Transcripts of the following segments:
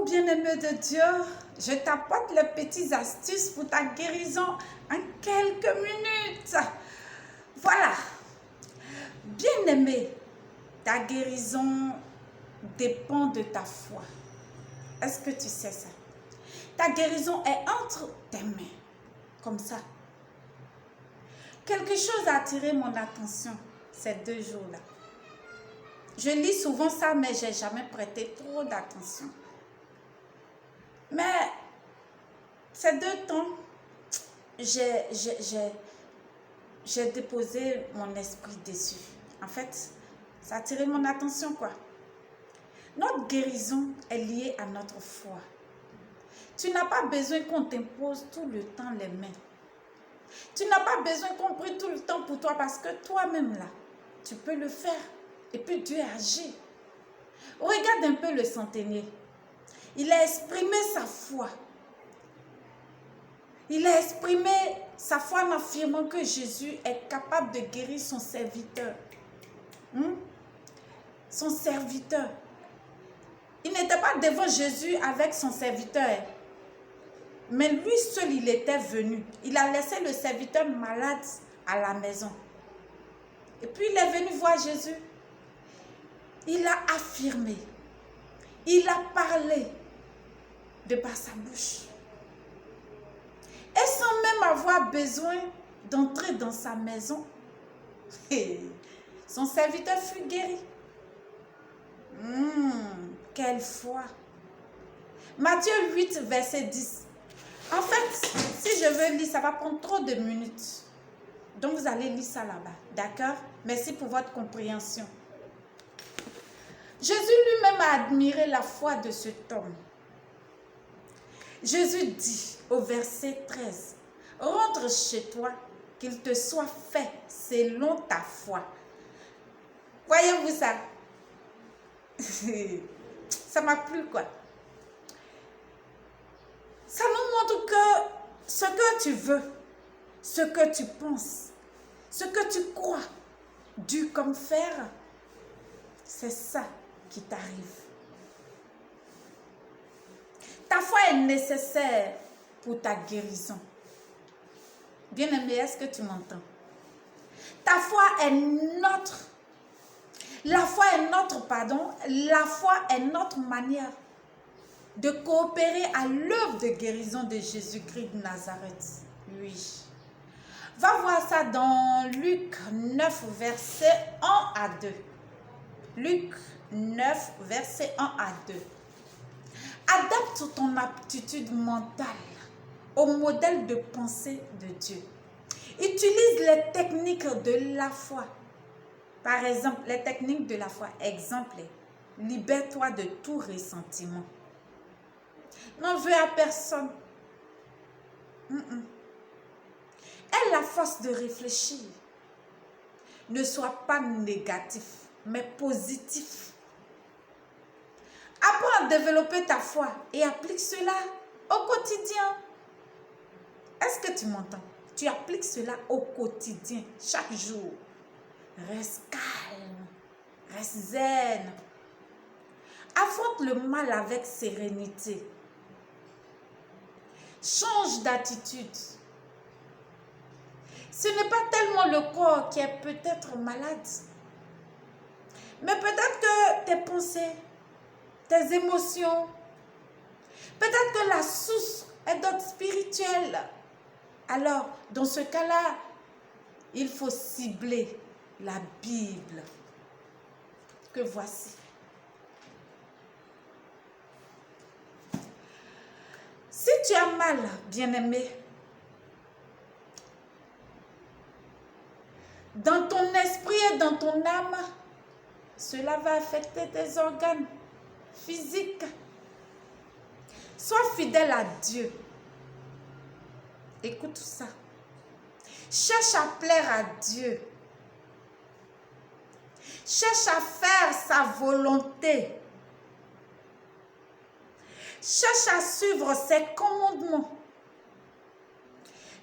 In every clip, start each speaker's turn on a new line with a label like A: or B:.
A: Coucou bien-aimé de Dieu, je t'apporte les petites astuces pour ta guérison en quelques minutes. Voilà, bien-aimé, ta guérison dépend de ta foi. Est-ce que tu sais ça? Ta guérison est entre tes mains, comme ça. Quelque chose a attiré mon attention ces 2 jours-là. Je lis souvent ça, mais je n'ai jamais prêté trop d'attention. Mais ces 2 temps, j'ai déposé mon esprit dessus. En fait, ça a attiré mon attention, quoi. Notre guérison est liée à notre foi. Tu n'as pas besoin qu'on t'impose tout le temps les mains. Tu n'as pas besoin qu'on prie tout le temps pour toi parce que toi-même, là, tu peux le faire. Et puis Dieu agit. Regarde un peu le centenier. Il a exprimé sa foi. Il a exprimé sa foi en affirmant que Jésus est capable de guérir son serviteur. Son serviteur. Il n'était pas devant Jésus avec son serviteur. Mais lui seul, il était venu. Il a laissé le serviteur malade à la maison. Et puis il est venu voir Jésus. Il a affirmé. Il a parlé de par sa bouche. Et sans même avoir besoin d'entrer dans sa maison, son serviteur fut guéri. Quelle foi! Matthieu 8, verset 10. En fait, si je veux lire, ça va prendre trop de minutes. Donc, vous allez lire ça là-bas. D'accord? Merci pour votre compréhension. Jésus lui-même a admiré la foi de cet homme. Jésus dit au verset 13, « Rentre chez toi, qu'il te soit fait selon ta foi. » Voyez-vous ça? Ça m'a plu, quoi. Ça nous montre que ce que tu veux, ce que tu penses, ce que tu crois, dur comme fer, c'est ça qui t'arrive. Ta foi est nécessaire pour ta guérison. Bien-aimé, est-ce que tu m'entends? Ta foi est notre. La foi est notre manière de coopérer à l'œuvre de guérison de Jésus-Christ de Nazareth. Oui. Va voir ça dans Luc 9, verset 1 à 2. Luc 9, verset 1 à 2. Adapte ton aptitude mentale au modèle de pensée de Dieu. Utilise les techniques de la foi. Par exemple, les techniques de la foi. Exemple, libère-toi de tout ressentiment. N'en veux à personne. Aie la force de réfléchir. Ne sois pas négatif, mais positif. Apprends à développer ta foi et applique cela au quotidien. Est-ce que tu m'entends? Tu appliques cela au quotidien, chaque jour. Reste calme, reste zen. Affronte le mal avec sérénité. Change d'attitude. Ce n'est pas tellement le corps qui est peut-être malade, mais peut-être que tes pensées, tes émotions, peut-être que la source est d'ordre spirituel. Alors, dans ce cas-là, il faut cibler la Bible que voici. Si tu as mal, bien-aimé, dans ton esprit et dans ton âme, cela va affecter tes organes physiques. Sois fidèle à Dieu. Écoute ça. Cherche à plaire à Dieu. Cherche à faire sa volonté. Cherche à suivre ses commandements.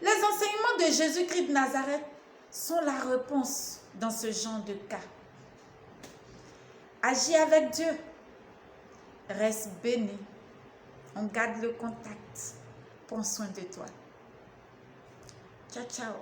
A: Les enseignements de Jésus-Christ de Nazareth sont la réponse dans ce genre de cas. Agis avec Dieu. Reste béni. On garde le contact. Prends soin de toi. Ciao, ciao.